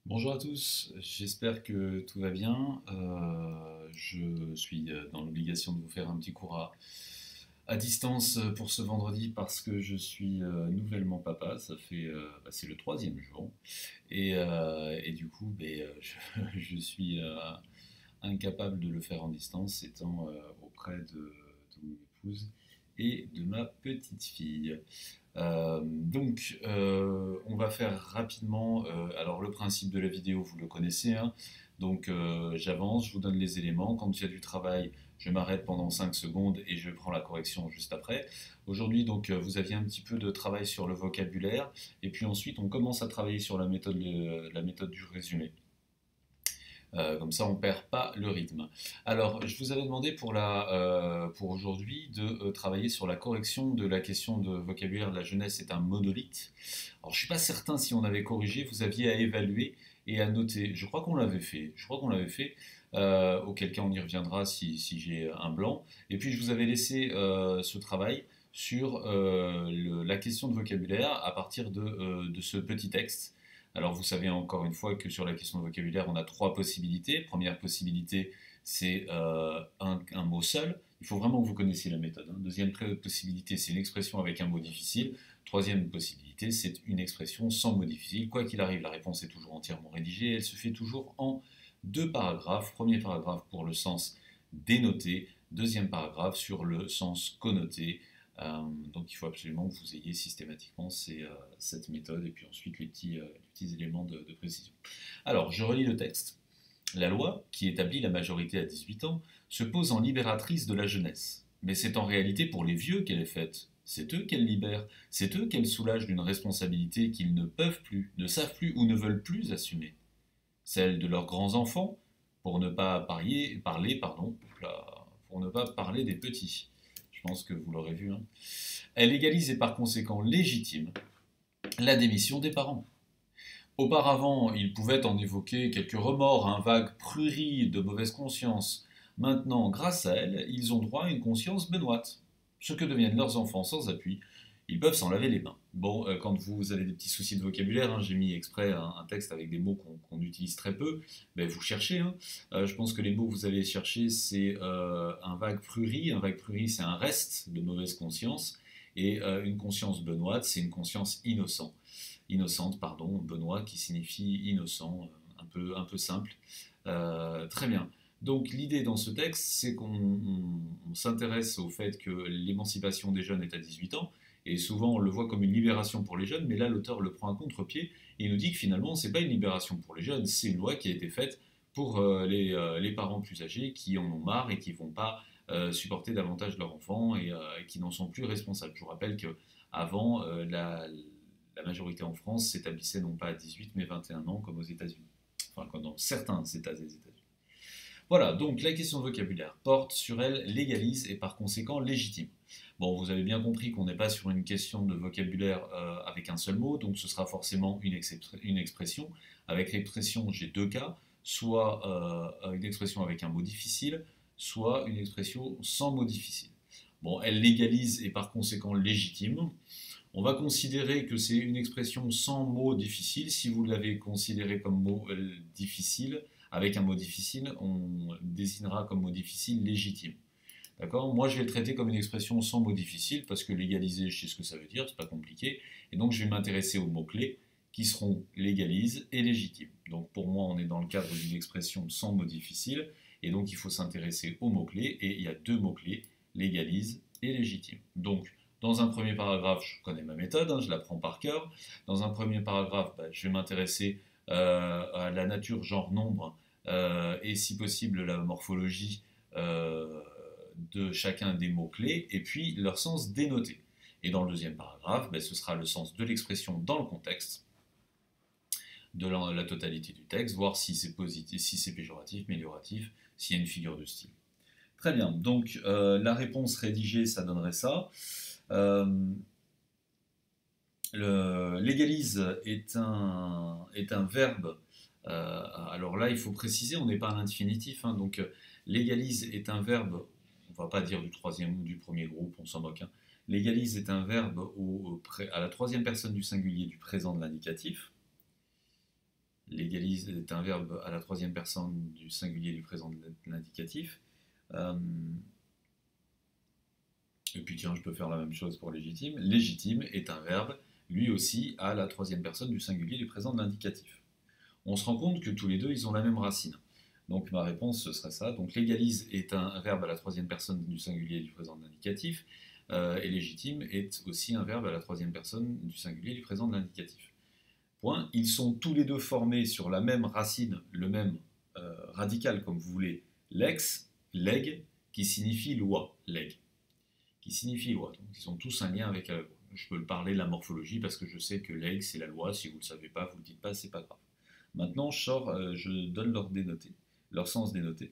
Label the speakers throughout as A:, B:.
A: Bonjour à tous, j'espère que tout va bien. Je suis dans l'obligation de vous faire un petit cours à distance pour ce vendredi parce que je suis nouvellement papa, c'est le troisième jour. Et du coup, je suis incapable de le faire en distance étant auprès de mon épouse et de ma petite fille. On va faire rapidement. Alors, le principe de la vidéo, vous le connaissez, hein. J'avance, je vous donne les éléments. Quand il y a du travail, je m'arrête pendant 5 secondes et je prends la correction juste après. Aujourd'hui, vous aviez un petit peu de travail sur le vocabulaire. Et puis ensuite, on commence à travailler sur la méthode du résumé. Comme ça, on ne perd pas le rythme. Alors, je vous avais demandé pour aujourd'hui de travailler sur la correction de la question de vocabulaire. La jeunesse est un monolithe. Alors, je ne suis pas certain si on avait corrigé, vous aviez à évaluer et à noter. Je crois qu'on l'avait fait. Je crois qu'on l'avait fait. Auquel cas, on y reviendra si j'ai un blanc. Et puis, je vous avais laissé ce travail sur la question de vocabulaire à partir de ce petit texte. Alors vous savez encore une fois que sur la question de vocabulaire, on a trois possibilités. Première possibilité, c'est un mot seul. Il faut vraiment que vous connaissiez la méthode, hein. Deuxième possibilité, c'est une expression avec un mot difficile. Troisième possibilité, c'est une expression sans mot difficile. Quoi qu'il arrive, la réponse est toujours entièrement rédigée. Elle se fait toujours en deux paragraphes. Premier paragraphe pour le sens dénoté. Deuxième paragraphe sur le sens connoté. Donc il faut absolument que vous ayez systématiquement cette méthode et puis ensuite les petits éléments de précision. Alors, je relis le texte. La loi, qui établit la majorité à 18 ans, se pose en libératrice de la jeunesse. Mais c'est en réalité pour les vieux qu'elle est faite. C'est eux qu'elle libère, c'est eux qu'elle soulage d'une responsabilité qu'ils ne peuvent plus, ne savent plus ou ne veulent plus assumer. Celle de leurs grands-enfants, pour ne pas pour ne pas parler des petits. Je pense que vous l'aurez vu, hein. Elle légalise et par conséquent légitime la démission des parents. Auparavant, ils pouvaient en évoquer quelques remords, un vague prurie de mauvaise conscience. Maintenant, grâce à elle, ils ont droit à une conscience benoîte. Ce que deviennent leurs enfants sans appui, ils peuvent s'en laver les mains. Bon, quand vous avez des petits soucis de vocabulaire, hein, j'ai mis exprès un texte avec des mots qu'on utilise très peu, ben vous cherchez, hein. Je pense que les mots que vous allez chercher, c'est un vague prurie. Un vague prurie, c'est un reste de mauvaise conscience. Et une conscience benoîte, c'est une conscience innocente, pardon, Benoît qui signifie innocent, un peu simple. Très bien. Donc l'idée dans ce texte, c'est qu'on s'intéresse au fait que l'émancipation des jeunes est à 18 ans, et souvent on le voit comme une libération pour les jeunes, mais là l'auteur le prend à contre-pied, et il nous dit que finalement c'est pas une libération pour les jeunes, c'est une loi qui a été faite pour les parents plus âgés qui en ont marre et qui ne vont pas supporter davantage leurs enfants et qui n'en sont plus responsables. Je vous rappelle qu'avant, la majorité en France s'établissait non pas à 18 mais 21 ans comme aux États-Unis. Enfin, comme dans certains États des États-Unis. Voilà, donc la question de vocabulaire porte sur elle, légalise et par conséquent légitime. Bon, vous avez bien compris qu'on n'est pas sur une question de vocabulaire avec un seul mot, donc ce sera forcément une expression. Avec l'expression, j'ai deux cas, soit une expression avec un mot difficile, soit une expression sans mot difficile. Bon, elle légalise et par conséquent légitime. On va considérer que c'est une expression sans mot difficile. Si vous l'avez considéré comme mot difficile, avec un mot difficile, on désignera comme mot difficile légitime. D'accord? Moi, je vais le traiter comme une expression sans mot difficile parce que légaliser, je sais ce que ça veut dire, c'est pas compliqué. Et donc, je vais m'intéresser aux mots-clés qui seront légalise et légitime. Donc, pour moi, on est dans le cadre d'une expression sans mot difficile. Et donc, il faut s'intéresser aux mots-clés. Et il y a deux mots-clés, légalise et légitime. Donc, dans un premier paragraphe, je connais ma méthode, hein, je la prends par cœur. Dans un premier paragraphe, je vais m'intéresser à la nature, genre, nombre, et si possible la morphologie de chacun des mots-clés, et puis leur sens dénoté. Et dans le deuxième paragraphe, ce sera le sens de l'expression dans le contexte, de la totalité du texte, voir si c'est positif, si c'est péjoratif, mélioratif, s'il y a une figure de style. Très bien, donc la réponse rédigée, ça donnerait ça. Légalise est un verbe. Alors là, il faut préciser, on n'est pas à l'infinitif, hein, donc légalise est un verbe, on ne va pas dire du troisième ou du premier groupe, on s'en moque, hein. Légalise est un verbe à la troisième personne du singulier du présent de l'indicatif. légalise est un verbe à la troisième personne du singulier du présent de l'indicatif. Et puis tiens, je peux faire la même chose pour légitime. Légitime est un verbe, lui aussi, à la troisième personne du singulier du présent de l'indicatif. On se rend compte que tous les deux, ils ont la même racine. Donc ma réponse, ce serait ça. Donc légalise est un verbe à la troisième personne du singulier du présent de l'indicatif. Et légitime est aussi un verbe à la troisième personne du singulier du présent de l'indicatif. Point. Ils sont tous les deux formés sur la même racine, le même radical, comme vous voulez, lex, leg, qui signifie loi, leg, qui signifie loi. Donc ils sont tous un lien avec la loi. Je peux le parler de la morphologie parce que je sais que leg, c'est la loi. Si vous ne le savez pas, vous ne le dites pas, c'est pas grave. Maintenant, je donne leur sens dénoté.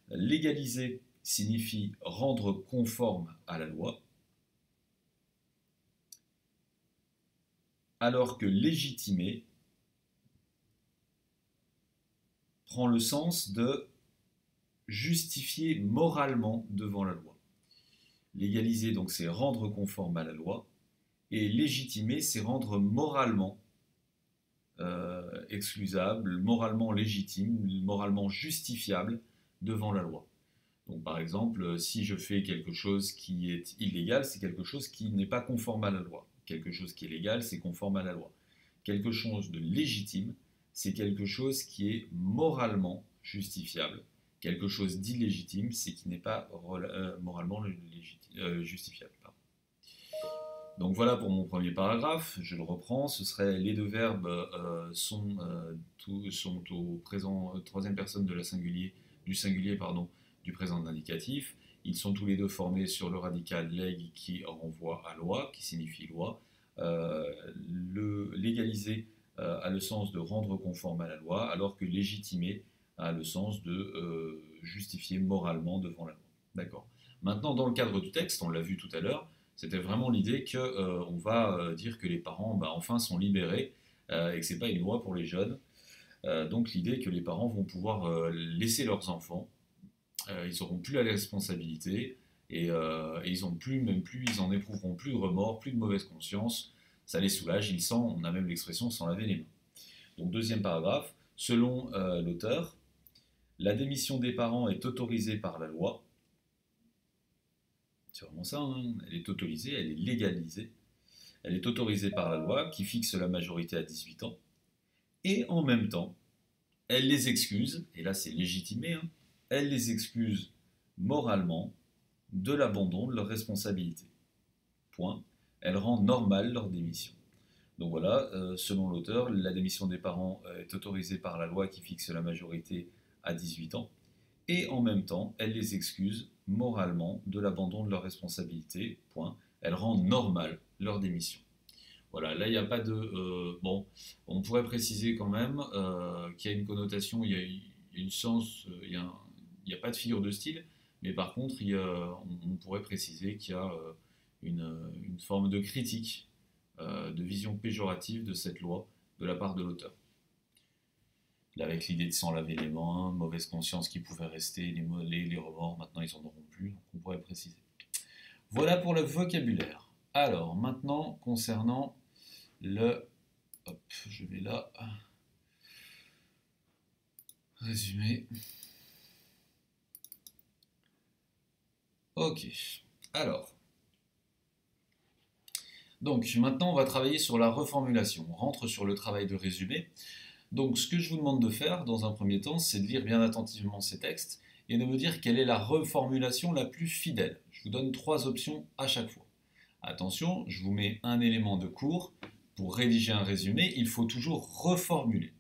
A: Légaliser signifie rendre conforme à la loi, alors que légitimer prend le sens de justifier moralement devant la loi. Légaliser, donc, c'est rendre conforme à la loi, et légitimer, c'est rendre moralement excusable, moralement légitime, moralement justifiable devant la loi. Donc par exemple, si je fais quelque chose qui est illégal, c'est quelque chose qui n'est pas conforme à la loi. Quelque chose qui est légal, c'est conforme à la loi. Quelque chose de légitime, c'est quelque chose qui est moralement justifiable. Quelque chose d'illégitime, c'est qui n'est pas moralement justifiable. Pardon. Donc voilà pour mon premier paragraphe, je le reprends, ce serait les deux verbes sont au présent troisième personne de la singulier, du singulier du présent de l'indicatif. Ils sont tous les deux formés sur le radical leg qui renvoie à loi, qui signifie loi. Le légaliser a le sens de rendre conforme à la loi, alors que légitimer a le sens de justifier moralement devant la loi. D'accord. Maintenant, dans le cadre du texte, on l'a vu tout à l'heure, c'était vraiment l'idée qu'on va dire que les parents enfin sont libérés et que ce n'est pas une loi pour les jeunes. Donc l'idée que les parents vont pouvoir laisser leurs enfants, ils n'auront plus la responsabilité et ils en éprouveront plus de remords, plus de mauvaise conscience. Ça les soulage, on a même l'expression sans laver les mains. Donc deuxième paragraphe, selon l'auteur, la démission des parents est autorisée par la loi. C'est vraiment ça, hein. Elle est autorisée, elle est légalisée. Elle est autorisée par la loi qui fixe la majorité à 18 ans. Et en même temps, elle les excuse, et là c'est légitimé, hein, elle les excuse moralement de l'abandon de leurs responsabilités. Point. Elle rend normale leur démission. Donc voilà, selon l'auteur, la démission des parents est autorisée par la loi qui fixe la majorité à 18 ans. Et en même temps, elle les excuse moralement de l'abandon de leurs responsabilités. Point. Elle rend normale leur démission. Voilà, là il n'y a pas de... bon, on pourrait préciser quand même qu'il y a une connotation, il y a une sens, il n'y a pas de figure de style, mais par contre, on pourrait préciser qu'il y a une forme de critique, de vision péjorative de cette loi de la part de l'auteur. Là, avec l'idée de s'en laver les mains, mauvaise conscience qui pouvait rester, les remords, maintenant ils n'en auront plus, donc on pourrait préciser. Voilà pour le vocabulaire. Alors, maintenant, concernant le... Hop, je vais là... Résumé. Ok, alors... Donc, maintenant, on va travailler sur la reformulation. On rentre sur le travail de résumé. Donc, ce que je vous demande de faire, dans un premier temps, c'est de lire bien attentivement ces textes et de me dire quelle est la reformulation la plus fidèle. Je vous donne 3 options à chaque fois. Attention, je vous mets un élément de cours. Pour rédiger un résumé, il faut toujours reformuler.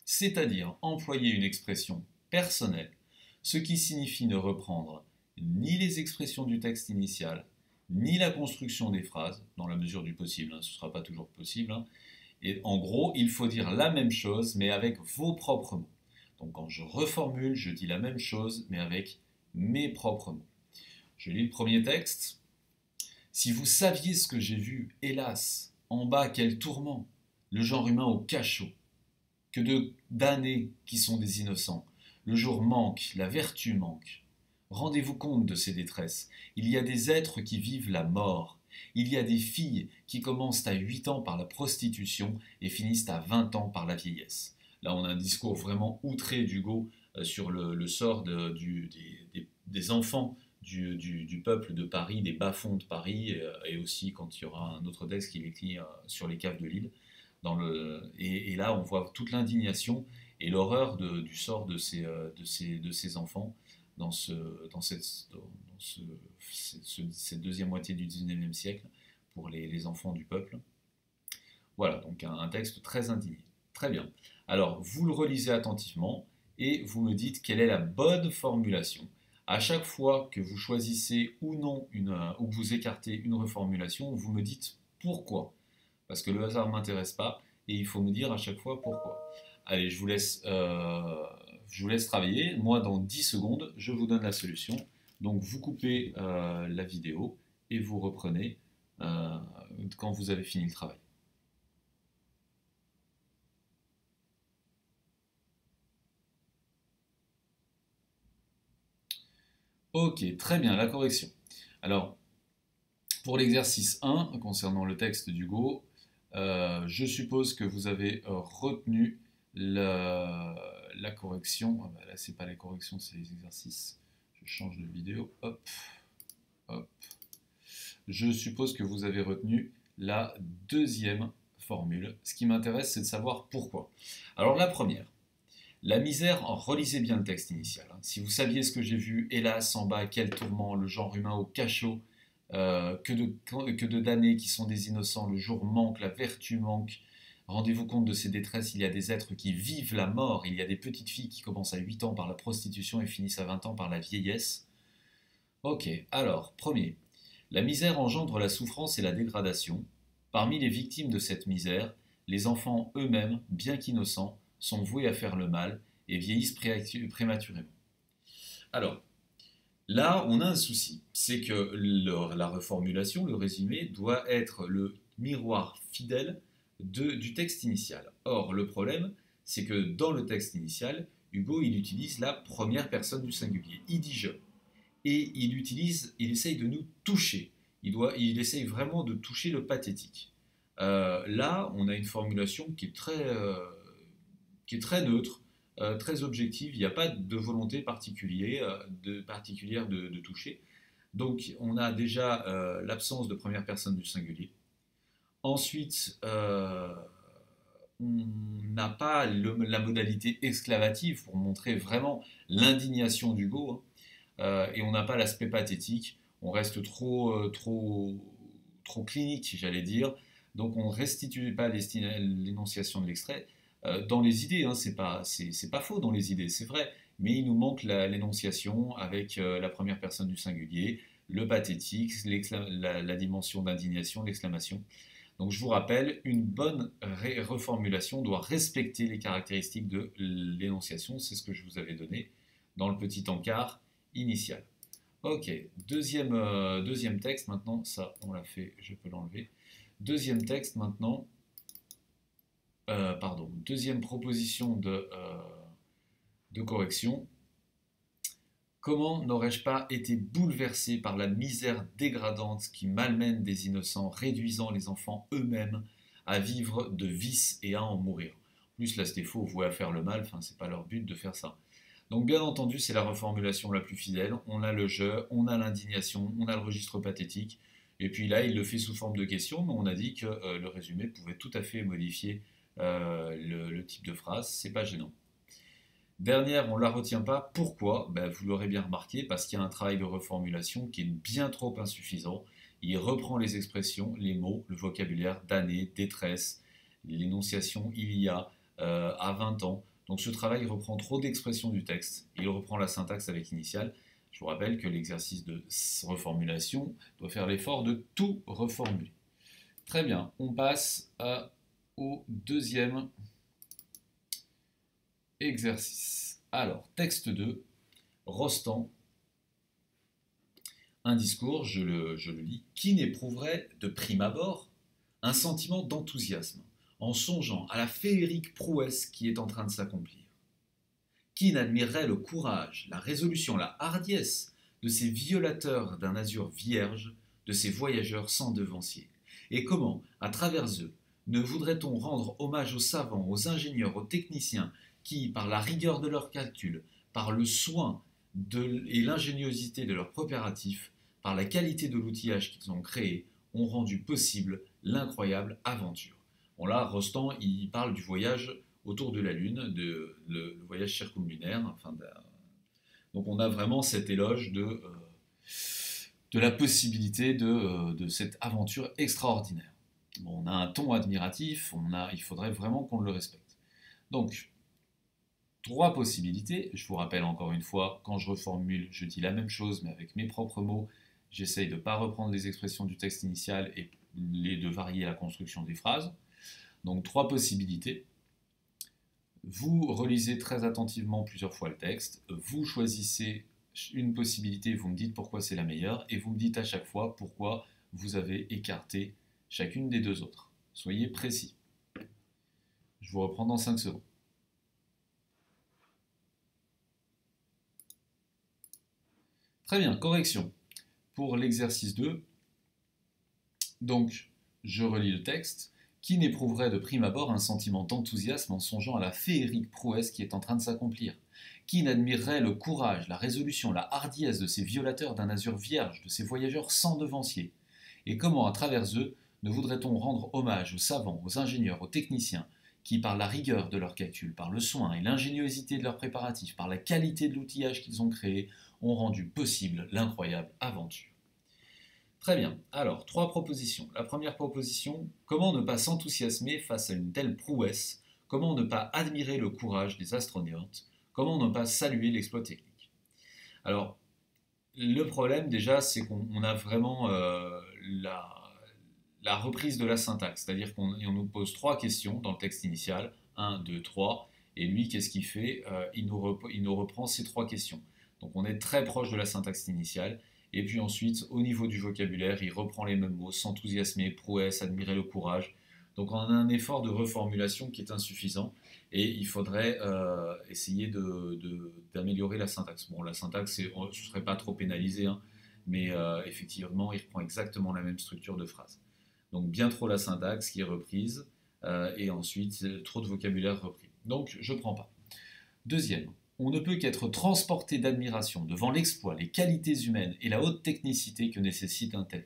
A: C'est-à-dire employer une expression personnelle, ce qui signifie ne reprendre ni les expressions du texte initial, ni la construction des phrases, dans la mesure du possible, hein, ce ne sera pas toujours possible. Hein. Et en gros, il faut dire la même chose, mais avec vos propres mots. Donc quand je reformule, je dis la même chose, mais avec mes propres mots. Je lis le premier texte. Si vous saviez ce que j'ai vu, hélas, en bas, quel tourment, le genre humain au cachot, que de damnés qui sont des innocents. Le jour manque, la vertu manque. Rendez-vous compte de ces détresses. Il y a des êtres qui vivent la mort. Il y a des filles qui commencent à 8 ans par la prostitution et finissent à 20 ans par la vieillesse. Là, on a un discours vraiment outré d'Hugo sur le sort des enfants du peuple de Paris, des bas-fonds de Paris, et aussi quand il y aura un autre texte qui est écrit sur les caves de Lille. Et là, on voit toute l'indignation et l'horreur du sort de ces enfants dans cette deuxième moitié du 19e siècle pour les enfants du peuple. Voilà, donc un texte très indigné. Très bien. Alors, vous le relisez attentivement et vous me dites quelle est la bonne formulation. À chaque fois que vous choisissez ou non ou que vous écartez une reformulation, vous me dites pourquoi. Parce que le hasard ne m'intéresse pas et il faut me dire à chaque fois pourquoi. Allez, je vous laisse travailler. Moi, dans 10 secondes, je vous donne la solution. Donc, vous coupez la vidéo et vous reprenez quand vous avez fini le travail. Ok, très bien, la correction. Alors, pour l'exercice 1, concernant le texte d'Hugo, je suppose que vous avez retenu la correction. Ah bah là, c'est pas les corrections, c'est les exercices. Je change de vidéo. Hop, hop. Je suppose que vous avez retenu la deuxième formule. Ce qui m'intéresse, c'est de savoir pourquoi. Alors, la première. La misère, relisez bien le texte initial. Si vous saviez ce que j'ai vu, hélas, en bas, quel tourment, le genre humain au cachot, que de damnés qui sont des innocents, le jour manque, la vertu manque. Rendez-vous compte de ces détresses, il y a des êtres qui vivent la mort, il y a des petites filles qui commencent à 8 ans par la prostitution et finissent à 20 ans par la vieillesse. Ok, alors, premier, la misère engendre la souffrance et la dégradation. Parmi les victimes de cette misère, les enfants eux-mêmes, bien qu'innocents, sont voués à faire le mal et vieillissent prématurément. Alors, là, on a un souci, c'est que la reformulation, le résumé, doit être le miroir fidèle du texte initial. Or, le problème, c'est que dans le texte initial, Hugo, il utilise la première personne du singulier. Il dit je. Et il essaye de nous toucher. Il essaye vraiment de toucher le pathétique. Là, on a une formulation qui est très neutre, très objective. Il n'y a pas de volonté particulière de toucher. Donc, on a déjà l'absence de première personne du singulier. Ensuite, on n'a pas la modalité exclamative pour montrer vraiment l'indignation d'Hugo, et on n'a pas l'aspect pathétique. On reste trop clinique, j'allais dire. Donc, on ne restitue pas l'énonciation de l'extrait. Dans les idées, c'est pas faux dans les idées, c'est vrai, mais il nous manque l'énonciation avec la première personne du singulier, le pathétique, la dimension d'indignation, l'exclamation. Donc je vous rappelle, une bonne reformulation doit respecter les caractéristiques de l'énonciation, c'est ce que je vous avais donné dans le petit encart initial. Ok, deuxième texte maintenant, ça on l'a fait, je peux l'enlever. Deuxième texte maintenant. Deuxième proposition de correction. Comment n'aurais-je pas été bouleversé par la misère dégradante qui malmène des innocents, réduisant les enfants eux-mêmes à vivre de vices et à en mourir. En plus, là, c'était faux, voué à faire le mal, c'est pas leur but de faire ça. Donc, bien entendu, c'est la reformulation la plus fidèle. On a le jeu, on a l'indignation, on a le registre pathétique. Et puis là, il le fait sous forme de question, mais on a dit que le résumé pouvait tout à fait modifier le type de phrase, c'est pas gênant. Dernière, on ne la retient pas. Pourquoi? Vous l'aurez bien remarqué, parce qu'il y a un travail de reformulation qui est bien trop insuffisant. Il reprend les expressions, les mots, le vocabulaire, damné, détresse, l'énonciation il y a, à 20 ans. Donc ce travail reprend trop d'expressions du texte. Il reprend la syntaxe avec l'initiale. Je vous rappelle que l'exercice de reformulation doit faire l'effort de tout reformuler. Très bien, on passe au deuxième exercice. Alors, texte 2, Rostand, un discours, je le lis, qui n'éprouverait de prime abord un sentiment d'enthousiasme en songeant à la féerique prouesse qui est en train de s'accomplir. Qui n'admirerait le courage, la résolution, la hardiesse de ces violateurs d'un azur vierge, de ces voyageurs sans devancier? Et comment, à travers eux, ne voudrait-on rendre hommage aux savants, aux ingénieurs, aux techniciens qui, par la rigueur de leurs calculs, par le soin et l'ingéniosité de leurs préparatifs, par la qualité de l'outillage qu'ils ont créé, ont rendu possible l'incroyable aventure. Bon là, Rostand, il parle du voyage autour de la Lune, le voyage circumlunaire. Donc on a vraiment cet éloge de la possibilité de cette aventure extraordinaire. Bon, on a un ton admiratif, il faudrait vraiment qu'on le respecte. Donc, 3 possibilités. Je vous rappelle encore une fois, quand je reformule, je dis la même chose, mais avec mes propres mots. J'essaye de ne pas reprendre les expressions du texte initial et de varier la construction des phrases. Donc 3 possibilités. Vous relisez très attentivement plusieurs fois le texte, vous choisissez une possibilité, vous me dites pourquoi c'est la meilleure, et vous me dites à chaque fois pourquoi vous avez écarté chacune des 2 autres. Soyez précis. Je vous reprends dans 5 secondes. Très bien, correction. Pour l'exercice 2, donc je relis le texte. Qui n'éprouverait de prime abord un sentiment d'enthousiasme en songeant à la féerique prouesse qui est en train de s'accomplir? Qui n'admirerait le courage, la résolution, la hardiesse de ces violateurs d'un azur vierge, de ces voyageurs sans devancier? Et comment, à travers eux, ne voudrait-on rendre hommage aux savants, aux ingénieurs, aux techniciens, qui, par la rigueur de leurs calculs, par le soin et l'ingéniosité de leurs préparatifs, par la qualité de l'outillage qu'ils ont créé, ont rendu possible l'incroyable aventure? Très bien. Alors, 3 propositions. La première proposition, comment ne pas s'enthousiasmer face à une telle prouesse? Comment ne pas admirer le courage des astronautes? Comment ne pas saluer l'exploit technique? Alors, le problème déjà, c'est qu'on a vraiment la reprise de la syntaxe. C'est-à-dire qu'on nous pose 3 questions dans le texte initial. 1, 2, 3. Et lui, qu'est-ce qu'il fait? Il nous reprend ces 3 questions. Donc on est très proche de la syntaxe initiale. Et puis ensuite, au niveau du vocabulaire, il reprend les mêmes mots, s'enthousiasmer, prouesse, admirer le courage. Donc on a un effort de reformulation qui est insuffisant et il faudrait essayer d'améliorer la syntaxe. Bon, la syntaxe, ce ne serait pas trop pénalisé, hein, mais effectivement, il reprend exactement la même structure de phrase. Donc bien trop la syntaxe qui est reprise et ensuite trop de vocabulaire repris. Donc je ne prends pas. Deuxième. On ne peut qu'être transporté d'admiration devant l'exploit, les qualités humaines et la haute technicité que nécessite un tel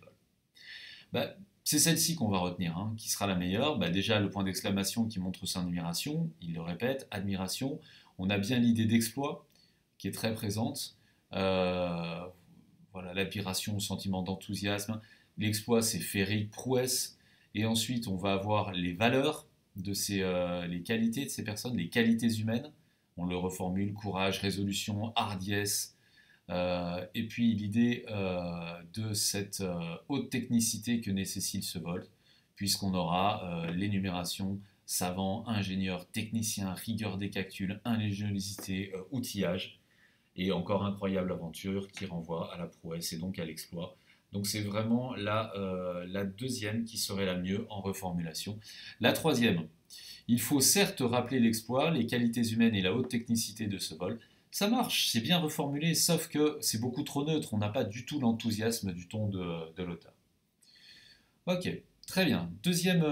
A: vol. C'est celle-ci qu'on va retenir, hein, qui sera la meilleure. Déjà, le point d'exclamation qui montre son admiration, il le répète, admiration. On a bien l'idée d'exploit qui est très présente. Voilà, l'admiration, le sentiment d'enthousiasme. L'exploit, c'est féerique, prouesse. Et ensuite, on va avoir les valeurs, les qualités de ces personnes, les qualités humaines. On le reformule, courage, résolution, hardiesse, et puis l'idée de cette haute technicité que nécessite ce vol, puisqu'on aura l'énumération savant, ingénieur, technicien, rigueur des calculs, ingéniosité, outillage, et encore incroyable aventure qui renvoie à la prouesse et donc à l'exploit. Donc c'est vraiment la deuxième qui serait la mieux en reformulation. La troisième, il faut certes rappeler l'exploit, les qualités humaines et la haute technicité de ce vol. Ça marche, c'est bien reformulé, sauf que c'est beaucoup trop neutre, on n'a pas du tout l'enthousiasme du ton de l'auteur. Ok, très bien. Deuxième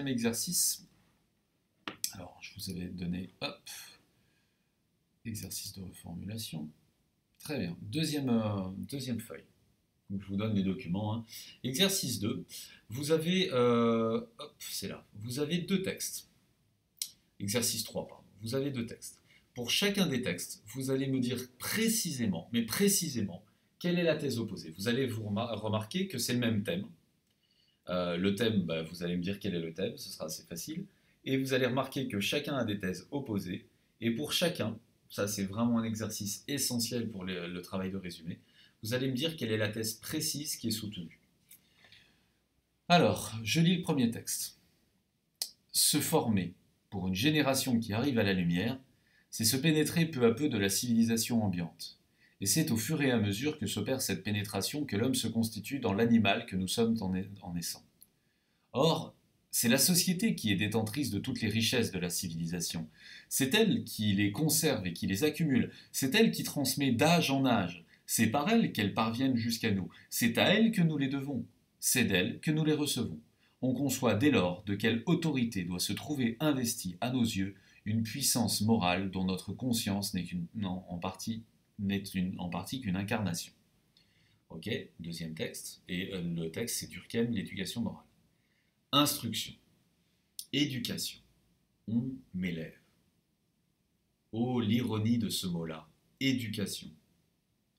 A: exercice. Alors, je vous avais donné, exercice de reformulation. Très bien. Deuxième feuille. Donc, je vous donne les documents. Hein. Exercice 2. Vous avez, c'est là. Vous avez 2 textes. Exercice 3, pardon. Vous avez 2 textes. Pour chacun des textes, vous allez me dire précisément, mais précisément, quelle est la thèse opposée. Vous allez vous remarquer que c'est le même thème. Le thème, vous allez me dire quel est le thème, ce sera assez facile. Et vous allez remarquer que chacun a des thèses opposées. Et pour chacun, ça c'est vraiment un exercice essentiel pour le travail de résumé, vous allez me dire quelle est la thèse précise qui est soutenue. Alors, je lis le premier texte. Se former pour une génération qui arrive à la lumière, c'est se pénétrer peu à peu de la civilisation ambiante. Et c'est au fur et à mesure que s'opère cette pénétration que l'homme se constitue dans l'animal que nous sommes en naissant. Or, c'est la société qui est détentrice de toutes les richesses de la civilisation. C'est elle qui les conserve et qui les accumule. C'est elle qui transmet d'âge en âge. C'est par elles qu'elles parviennent jusqu'à nous. C'est à elles que nous les devons. C'est d'elles que nous les recevons. On conçoit dès lors de quelle autorité doit se trouver investie à nos yeux une puissance morale dont notre conscience n'est en partie qu'une incarnation. Ok, deuxième texte, et le texte c'est Durkheim, l'éducation morale. Instruction, éducation, on m'élève. Oh, l'ironie de ce mot-là, éducation,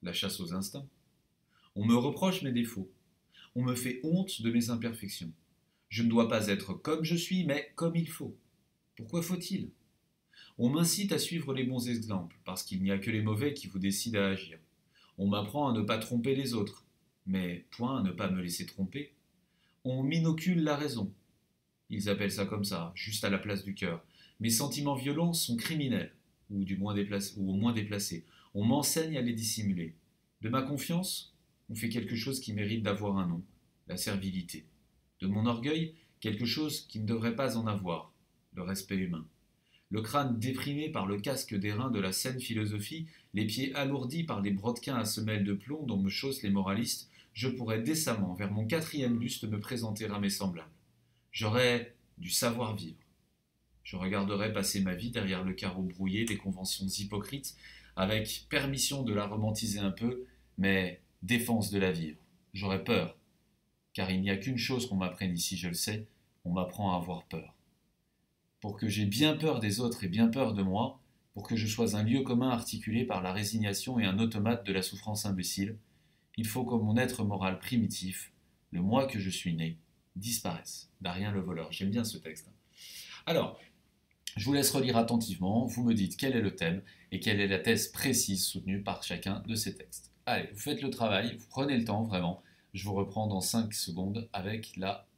A: la chasse aux instincts. On me reproche mes défauts, on me fait honte de mes imperfections. Je ne dois pas être comme je suis, mais comme il faut. Pourquoi faut-il? On m'incite à suivre les bons exemples, parce qu'il n'y a que les mauvais qui vous décident à agir. On m'apprend à ne pas tromper les autres, mais point à ne pas me laisser tromper. On m'inocule la raison. Ils appellent ça comme ça, juste à la place du cœur. Mes sentiments violents sont criminels, ou au moins déplacés. On m'enseigne à les dissimuler. De ma confiance, on fait quelque chose qui mérite d'avoir un nom, la servilité. De mon orgueil, quelque chose qui ne devrait pas en avoir, le respect humain. Le crâne déprimé par le casque d'airain de la saine philosophie, les pieds alourdis par les brodequins à semelles de plomb dont me chaussent les moralistes, je pourrais décemment, vers mon 4e buste, me présenter à mes semblables. J'aurais du savoir-vivre. Je regarderais passer ma vie derrière le carreau brouillé des conventions hypocrites, avec permission de la romantiser un peu, mais défense de la vivre. J'aurais peur, car il n'y a qu'une chose qu'on m'apprenne ici, je le sais, on m'apprend à avoir peur. Pour que j'aie bien peur des autres et bien peur de moi, pour que je sois un lieu commun articulé par la résignation et un automate de la souffrance imbécile, il faut que mon être moral primitif, le moi que je suis né, disparaisse. D'Arien le voleur. J'aime bien ce texte. Alors, je vous laisse relire attentivement, vous me dites quel est le thème et quelle est la thèse précise soutenue par chacun de ces textes. Allez, vous faites le travail, vous prenez le temps vraiment. Je vous reprends dans 5 secondes avec la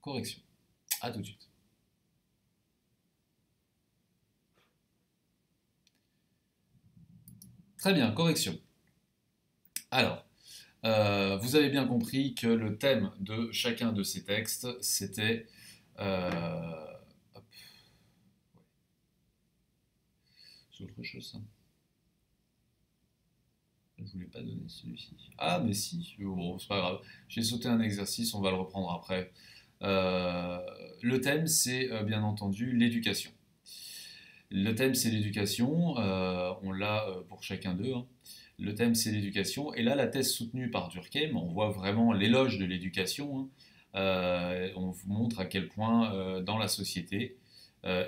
A: correction. A tout de suite. Très bien, correction. Alors, vous avez bien compris que le thème de chacun de ces textes, c'était... c'est autre chose, ça. Je ne voulais pas donner celui-ci. Ah, mais si, bon, c'est pas grave. J'ai sauté un exercice, on va le reprendre après. Le thème, c'est bien entendu l'éducation. Le thème, c'est l'éducation. On l'a pour chacun d'eux. Hein. Le thème, c'est l'éducation. Et là, la thèse soutenue par Durkheim, on voit vraiment l'éloge de l'éducation. Hein. On vous montre à quel point, dans la société,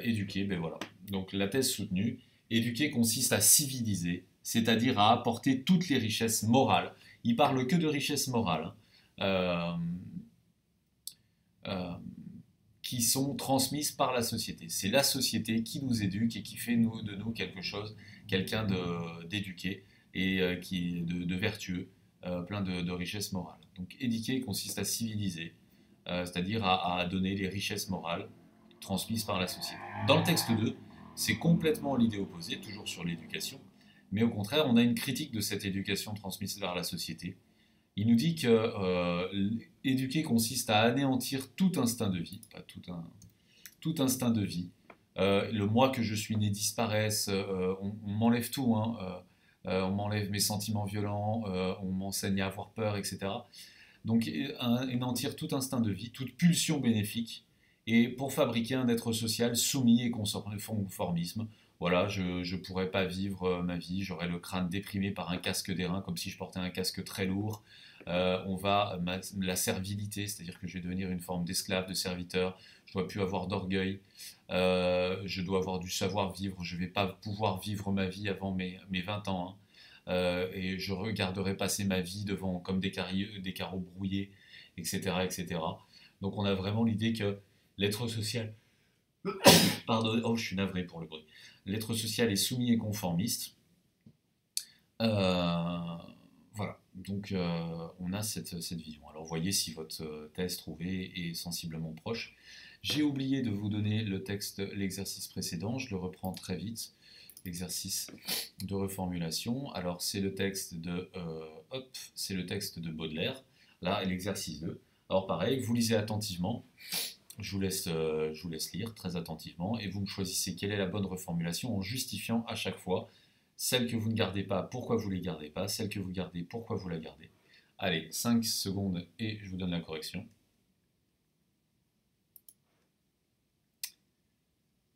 A: éduquer, ben voilà. Donc, la thèse soutenue, éduquer consiste à civiliser, c'est-à-dire à apporter toutes les richesses morales. Il parle que de richesses morales. Hein. Qui sont transmises par la société. C'est la société qui nous éduque et qui fait de nous quelque chose, quelqu'un d'éduqué et qui est de vertueux, plein de richesses morales. Donc éduquer consiste à civiliser, c'est-à-dire à donner les richesses morales transmises par la société. Dans le texte 2, c'est complètement l'idée opposée, toujours sur l'éducation, mais au contraire, on a une critique de cette éducation transmise par la société. Il nous dit que éduquer consiste à anéantir tout instinct de vie, pas tout instinct de vie. Le moi que je suis né disparaisse, on m'enlève tout, hein, on m'enlève mes sentiments violents, on m'enseigne à avoir peur, etc. Donc anéantir tout instinct de vie, toute pulsion bénéfique, et pour fabriquer un être social soumis et conformisme. Voilà, je ne pourrais pas vivre ma vie, j'aurais le crâne déprimé par un casque d'airain, comme si je portais un casque très lourd. La servilité, c'est-à-dire que je vais devenir une forme d'esclave, de serviteur, je ne dois plus avoir d'orgueil, je dois avoir du savoir-vivre, je ne vais pas pouvoir vivre ma vie avant mes 20 ans, hein. Et je regarderai passer ma vie devant comme des carreaux brouillés, etc., etc. Donc on a vraiment l'idée que l'être social... Pardon, oh je suis navré pour le bruit. L'être social est soumis et conformiste. Voilà, donc on a cette vision. Alors voyez si votre thèse trouvée est sensiblement proche. J'ai oublié de vous donner l'exercice précédent, je le reprends très vite. L'exercice de reformulation. Alors c'est le texte de le texte de Baudelaire. Là, l'exercice 2. Alors pareil, vous lisez attentivement. Je vous laisse lire très attentivement et vous me choisissez quelle est la bonne reformulation en justifiant à chaque fois Celles que vous ne gardez pas, pourquoi vous ne les gardez pas? Celles que vous gardez, pourquoi vous la gardez? Allez, 5 secondes et je vous donne la correction.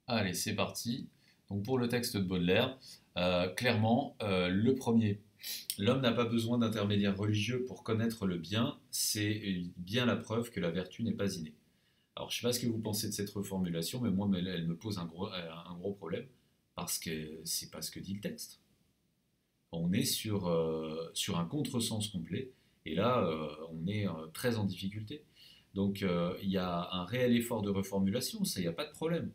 A: Allez, c'est parti. Donc pour le texte de Baudelaire, clairement, le premier, l'homme n'a pas besoin d'intermédiaire religieux pour connaître le bien, c'est bien la preuve que la vertu n'est pas innée. Alors je ne sais pas ce que vous pensez de cette reformulation, mais moi elle me pose un gros problème, parce que c'est pas ce que dit le texte. On est sur un contresens complet, et là on est très en difficulté. Donc il y a un réel effort de reformulation, ça, il n'y a pas de problème.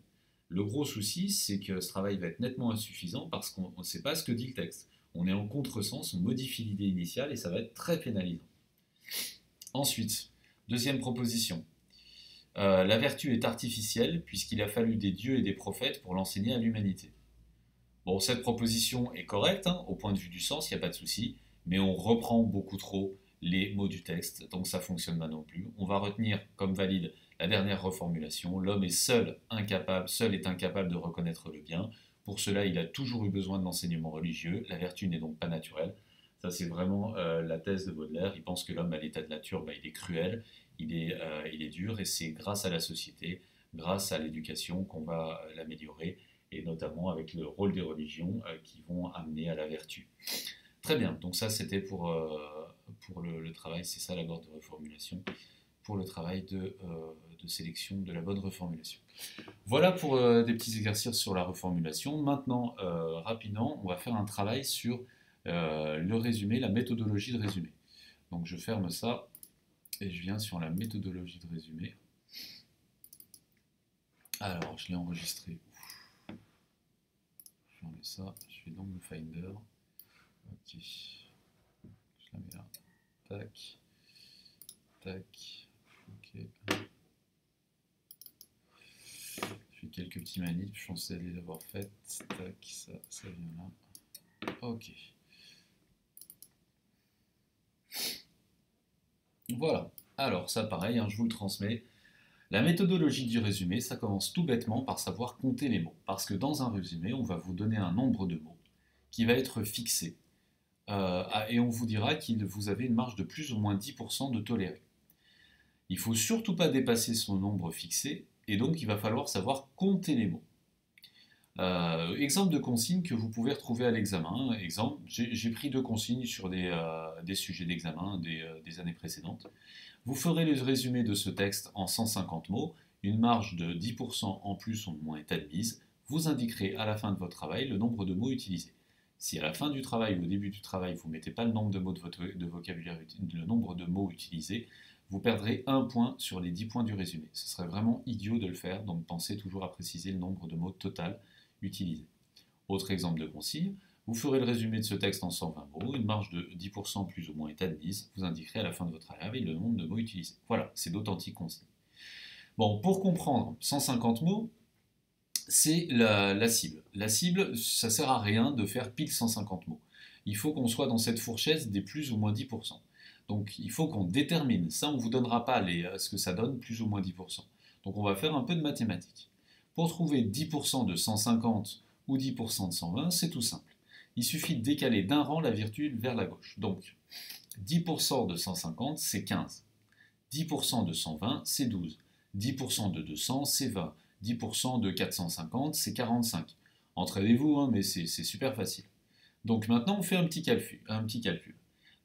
A: Le gros souci, c'est que ce travail va être nettement insuffisant parce qu'on ne sait pas ce que dit le texte. On est en contresens, on modifie l'idée initiale et ça va être très pénalisant. Ensuite, deuxième proposition. La vertu est artificielle puisqu'il a fallu des dieux et des prophètes pour l'enseigner à l'humanité. Bon, cette proposition est correcte, hein, au point de vue du sens, il n'y a pas de souci, mais on reprend beaucoup trop les mots du texte, donc ça ne fonctionne pas non plus. On va retenir comme valide la dernière reformulation, l'homme est seul est incapable de reconnaître le bien. Pour cela, il a toujours eu besoin de l'enseignement religieux. La vertu n'est donc pas naturelle. Ça, c'est vraiment la thèse de Baudelaire. Il pense que l'homme, à l'état de nature, il est cruel, il est dur, et c'est grâce à la société, grâce à l'éducation qu'on va l'améliorer, et notamment avec le rôle des religions qui vont amener à la vertu. Très bien, donc ça c'était pour le travail, c'est ça la boîte de reformulation, pour le travail de sélection de la bonne reformulation. Voilà pour des petits exercices sur la reformulation. Maintenant, rapidement, on va faire un travail sur le résumé, la méthodologie de résumé. Donc je ferme ça et je viens sur la méthodologie de résumé. Alors, je l'ai enregistré. Je vais enlever ça, je vais dans le Finder. Ok, je la mets là. Tac, tac, ok. Je fais quelques petits manips, je pensais les avoir faites. Tac, ça vient là. Ok. Voilà. Alors, ça pareil, hein, je vous le transmets. La méthodologie du résumé, ça commence tout bêtement par savoir compter les mots. Parce que dans un résumé, on va vous donner un nombre de mots qui va être fixé. Et on vous dira que vous avez une marge de plus ou moins 10% de toléré. Il ne faut surtout pas dépasser son nombre fixé, et donc il va falloir savoir compter les mots. Exemple de consignes que vous pouvez retrouver à l'examen. Exemple, j'ai pris 2 consignes sur des sujets d'examen des années précédentes. Vous ferez le résumé de ce texte en 150 mots, une marge de 10% en plus ou en moins est admise. Vous indiquerez à la fin de votre travail le nombre de mots utilisés. Si à la fin du travail ou au début du travail, vous ne mettez pas le nombre de mots de vocabulaire, le nombre de mots utilisés, vous perdrez 1 point sur les 10 points du résumé. Ce serait vraiment idiot de le faire, donc pensez toujours à préciser le nombre de mots total utilisés. Autre exemple de consigne, vous ferez le résumé de ce texte en 120 mots, une marge de 10% plus ou moins est admise, vous indiquerez à la fin de votre travail le nombre de mots utilisés. Voilà, c'est d'authentiques consignes. Bon, pour comprendre 150 mots, c'est la cible. La cible, ça ne sert à rien de faire pile 150 mots. Il faut qu'on soit dans cette fourchette des plus ou moins 10%. Donc il faut qu'on détermine. Ça, on ne vous donnera pas ce que ça donne, plus ou moins 10%. Donc on va faire un peu de mathématiques. Pour trouver 10% de 150 ou 10% de 120, c'est tout simple. Il suffit de décaler d'un rang la virgule vers la gauche. Donc 10% de 150, c'est 15. 10% de 120, c'est 12. 10% de 200, c'est 20. 10% de 450, c'est 45. Entraînez-vous, hein, mais c'est super facile. Donc maintenant, on fait un petit calcul.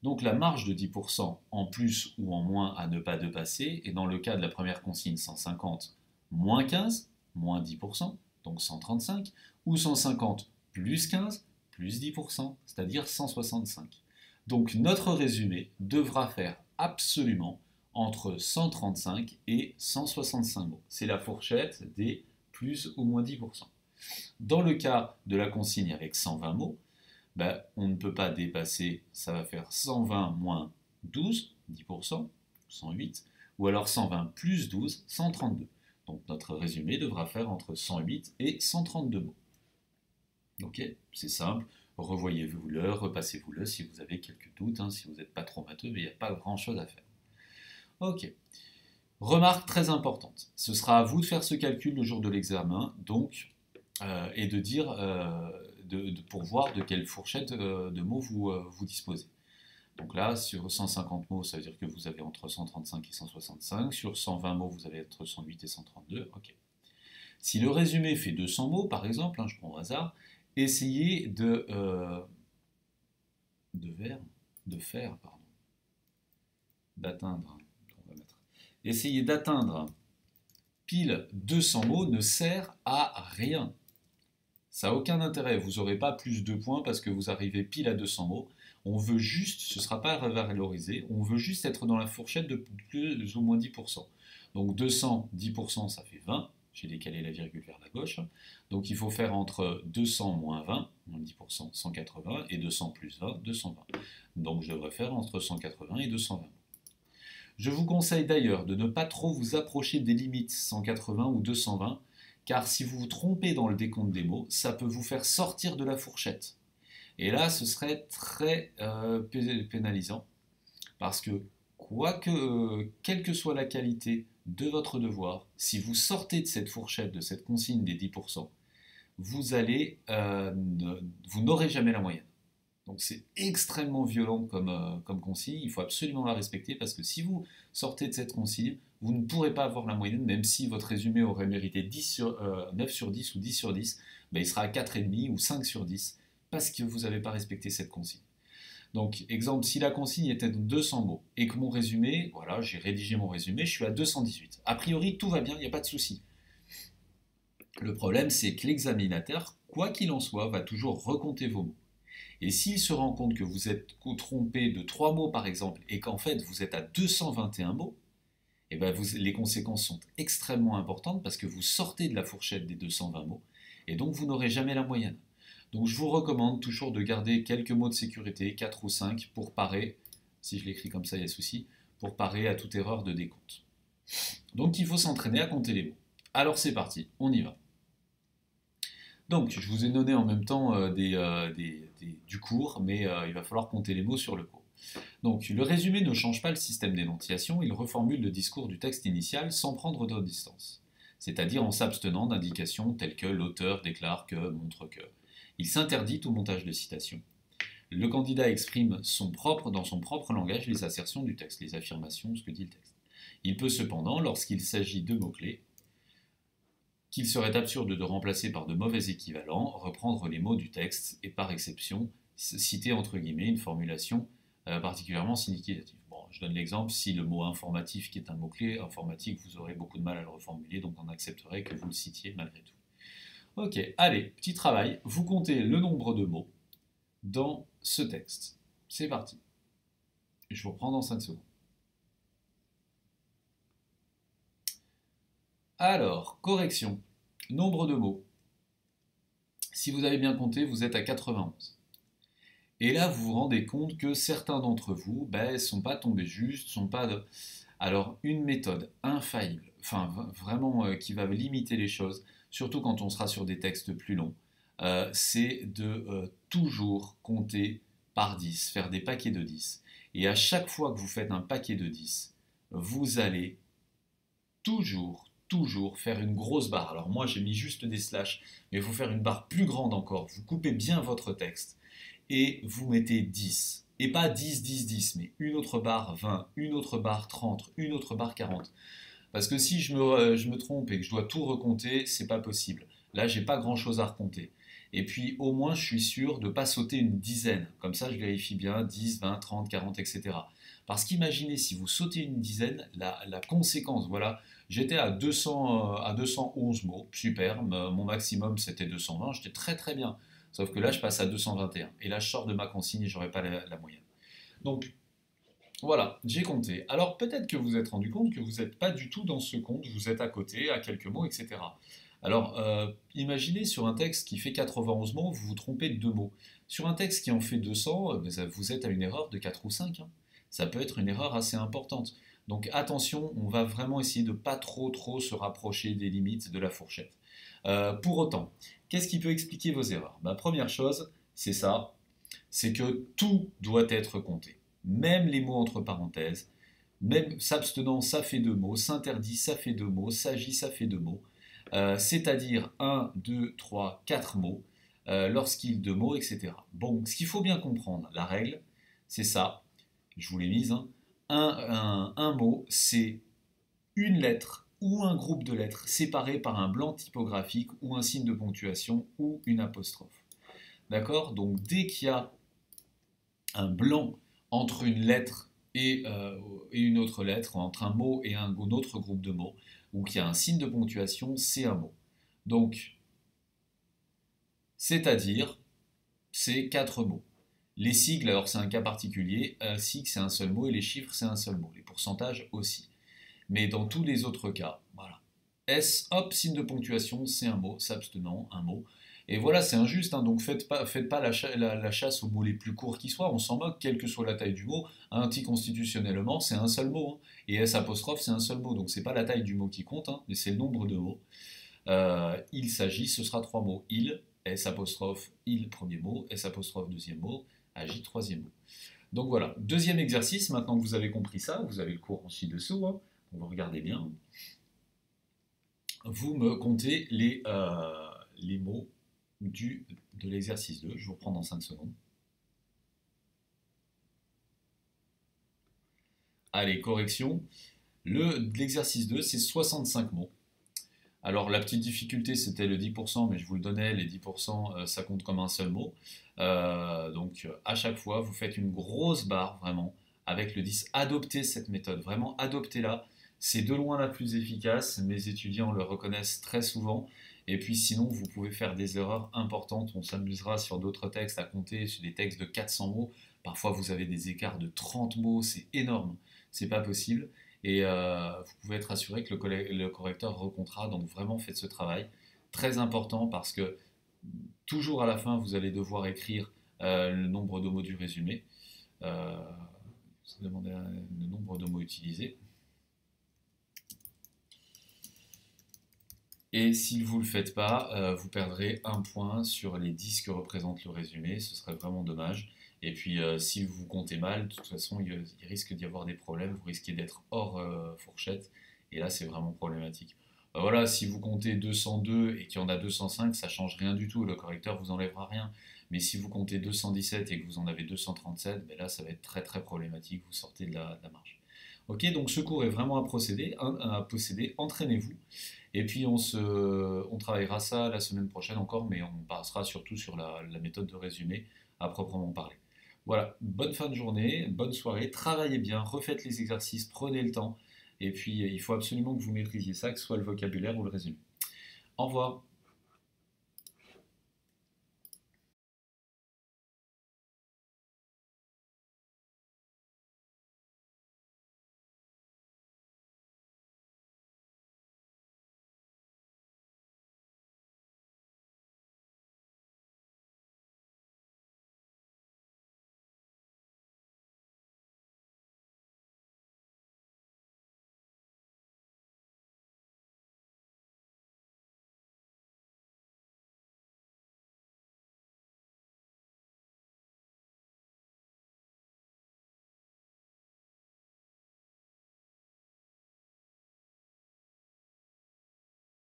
A: Donc la marge de 10% en plus ou en moins à ne pas dépasser, et dans le cas de la première consigne 150, moins 15, moins 10%, donc 135, ou 150 plus 15, plus 10%, c'est-à-dire 165. Donc notre résumé devra faire absolument entre 135 et 165 mots. C'est la fourchette des plus ou moins 10%. Dans le cas de la consigne avec 120 mots, on ne peut pas dépasser, ça va faire 120 moins 12, 10%, 108, ou alors 120 plus 12, 132. Donc notre résumé devra faire entre 108 et 132 mots. Ok, c'est simple, revoyez-vous-le, repassez-vous-le si vous avez quelques doutes, hein, si vous n'êtes pas trop matheux, mais il n'y a pas grand-chose à faire. Ok. Remarque très importante, ce sera à vous de faire ce calcul le jour de l'examen, donc, et de dire pour voir de quelle fourchette de mots vous disposez. Donc là, sur 150 mots, ça veut dire que vous avez entre 135 et 165. Sur 120 mots, vous avez entre 108 et 132. Ok. Si le résumé fait 200 mots, par exemple, je prends au hasard, essayez Essayez d'atteindre pile 200 mots ne sert à rien. Ça n'a aucun intérêt. Vous n'aurez pas plus de points parce que vous arrivez pile à 200 mots. On veut juste, ce ne sera pas revalorisé, on veut juste être dans la fourchette de plus ou moins 10%. Donc 200, 10%, ça fait 20. J'ai décalé la virgule vers la gauche. Donc il faut faire entre 200 moins 20, moins 10%, 180, et 200 plus 20, 220. Donc je devrais faire entre 180 et 220. Je vous conseille d'ailleurs de ne pas trop vous approcher des limites 180 ou 220, car si vous vous trompez dans le décompte des mots, ça peut vous faire sortir de la fourchette. Et là, ce serait très pénalisant, parce que quelle que soit la qualité de votre devoir, si vous sortez de cette fourchette, de cette consigne des 10%, vous n'aurez jamais la moyenne. Donc c'est extrêmement violent comme consigne, il faut absolument la respecter, parce que si vous sortez de cette consigne, vous ne pourrez pas avoir la moyenne, même si votre résumé aurait mérité 9 sur 10 ou 10 sur 10, il sera à 4,5 ou 5 sur 10, parce que vous n'avez pas respecté cette consigne. Donc, exemple, si la consigne était de 200 mots, et que mon résumé, voilà, j'ai rédigé mon résumé, je suis à 218. A priori, tout va bien, il n'y a pas de souci. Le problème, c'est que l'examinateur, quoi qu'il en soit, va toujours recompter vos mots. Et s'il se rend compte que vous êtes trompé de 3 mots, par exemple, et qu'en fait, vous êtes à 221 mots, et les conséquences sont extrêmement importantes parce que vous sortez de la fourchette des 220 mots, et donc vous n'aurez jamais la moyenne. Donc je vous recommande toujours de garder quelques mots de sécurité, 4 ou 5, pour parer, si je l'écris comme ça, il y a souci, pour parer à toute erreur de décompte. Donc il faut s'entraîner à compter les mots. Alors c'est parti, on y va. Donc je vous ai donné en même temps du cours, mais il va falloir compter les mots sur le cours. Donc le résumé ne change pas le système d'énonciation, il reformule le discours du texte initial sans prendre de distance, c'est-à-dire en s'abstenant d'indications telles que l'auteur déclare que, montre que. Il s'interdit tout montage de citation. Le candidat exprime dans son propre langage les assertions du texte, les affirmations, ce que dit le texte. Il peut cependant, lorsqu'il s'agit de mots-clés, qu'il serait absurde de remplacer par de mauvais équivalents, reprendre les mots du texte et par exception, citer entre guillemets une formulation particulièrement significative. Bon, je donne l'exemple, si le mot informatif qui est un mot-clé, informatique, vous aurez beaucoup de mal à le reformuler, donc on accepterait que vous le citiez malgré tout. Ok, allez, petit travail, vous comptez le nombre de mots dans ce texte. C'est parti. Je vous reprends dans 5 secondes. Alors, correction. Nombre de mots. Si vous avez bien compté, vous êtes à 91. Et là, vous vous rendez compte que certains d'entre vous ne sont pas tombés justes, sont pas de... Alors, une méthode infaillible, enfin vraiment qui va limiter les choses, surtout quand on sera sur des textes plus longs, c'est de toujours compter par 10, faire des paquets de 10. Et à chaque fois que vous faites un paquet de 10, vous allez toujours faire une grosse barre. Alors moi, j'ai mis juste des slash, mais il faut faire une barre plus grande encore. Vous coupez bien votre texte et vous mettez 10. Et pas 10, 10, 10, mais une autre barre 20, une autre barre 30, une autre barre 40. Parce que si je me trompe et que je dois tout recompter, c'est pas possible. Là, j'ai pas grand chose à recompter. Et puis, au moins, je suis sûr de ne pas sauter une dizaine. Comme ça, je vérifie bien 10, 20, 30, 40, etc. Parce qu'imaginez, si vous sautez une dizaine, la conséquence, voilà, j'étais à 211 mots, super, mon maximum c'était 220, j'étais très très bien. Sauf que là, je passe à 221. Et là, je sors de ma consigne et je n'aurai pas la moyenne. Donc, voilà, j'ai compté. Alors peut-être que vous vous êtes rendu compte que vous n'êtes pas du tout dans ce compte, vous êtes à côté, à quelques mots, etc. Alors imaginez sur un texte qui fait 91 mots, vous vous trompez de 2 mots. Sur un texte qui en fait 200, vous êtes à une erreur de 4 ou 5. Ça peut être une erreur assez importante. Donc attention, on va vraiment essayer de ne pas trop se rapprocher des limites de la fourchette. Pour autant, qu'est-ce qui peut expliquer vos erreurs? Première chose, c'est ça, c'est que tout doit être compté. Même les mots entre parenthèses, même s'abstenant, ça fait 2 mots, s'interdit, ça fait 2 mots, s'agit, ça fait 2 mots, c'est-à-dire 1, 2, 3, 4 mots. lorsqu'il de mots, etc. Bon, ce qu'il faut bien comprendre, la règle, c'est ça, je vous l'ai mise, hein. Un mot, c'est une lettre ou un groupe de lettres séparés par un blanc typographique ou un signe de ponctuation ou une apostrophe. D'accord? Donc dès qu'il y a un blanc entre une lettre et une autre lettre, entre un mot et un autre groupe de mots, ou qu'il y a un signe de ponctuation, c'est un mot. Donc, c'est-à-dire, c'est 4 mots. Les sigles, alors c'est un cas particulier, sigle c'est un seul mot et les chiffres c'est un seul mot, les pourcentages aussi. Mais dans tous les autres cas, voilà. S, hop, signe de ponctuation, c'est un mot, s'abstenant, un mot. Et voilà, c'est injuste, hein, donc faites pas la chasse aux mots les plus courts qui soient, on s'en moque, quelle que soit la taille du mot. Anticonstitutionnellement, c'est un seul mot, hein, et S apostrophe, c'est un seul mot, donc c'est pas la taille du mot qui compte, hein, mais c'est le nombre de mots. Il s'agit, ce sera 3 mots. Il, S apostrophe, il, premier mot, S apostrophe, deuxième mot, agit, troisième mot. Donc voilà, deuxième exercice, maintenant que vous avez compris ça, vous avez le cours en ci-dessous, hein, vous regardez bien, vous me comptez les mots de l'exercice 2, je vous reprends dans 5 secondes. Allez, correction, l'exercice 2, c'est 65 mots. Alors la petite difficulté c'était le 10%, mais je vous le donnais, les 10% ça compte comme un seul mot. Donc à chaque fois vous faites une grosse barre vraiment avec le 10. Adoptez cette méthode, vraiment adoptez-la. C'est de loin la plus efficace, mes étudiants le reconnaissent très souvent. Et puis sinon vous pouvez faire des erreurs importantes, on s'amusera sur d'autres textes à compter, sur des textes de 400 mots. Parfois vous avez des écarts de 30 mots, c'est énorme, c'est pas possible. Et vous pouvez être assuré que le correcteur recomptera, donc vraiment faites ce travail. Très important parce que toujours à la fin, vous allez devoir écrire le nombre de mots du résumé. Vous demandez le nombre de mots utilisés. Et si vous ne le faites pas, vous perdrez un point sur les 10 que représente le résumé. Ce serait vraiment dommage. Et puis, si vous comptez mal, de toute façon, il risque d'y avoir des problèmes. Vous risquez d'être hors fourchette. Et là, c'est vraiment problématique. Voilà, si vous comptez 202 et qu'il y en a 205, ça change rien du tout. Le correcteur vous enlèvera rien. Mais si vous comptez 217 et que vous en avez 237, ben là, ça va être très très problématique. Vous sortez de la marge. Ok, donc ce cours est vraiment à posséder. Entraînez-vous. Et puis on travaillera ça la semaine prochaine encore, mais on passera surtout sur la méthode de résumé à proprement parler. Voilà, bonne fin de journée, bonne soirée, travaillez bien, refaites les exercices, prenez le temps, et puis il faut absolument que vous maîtrisiez ça, que ce soit le vocabulaire ou le résumé. Au revoir.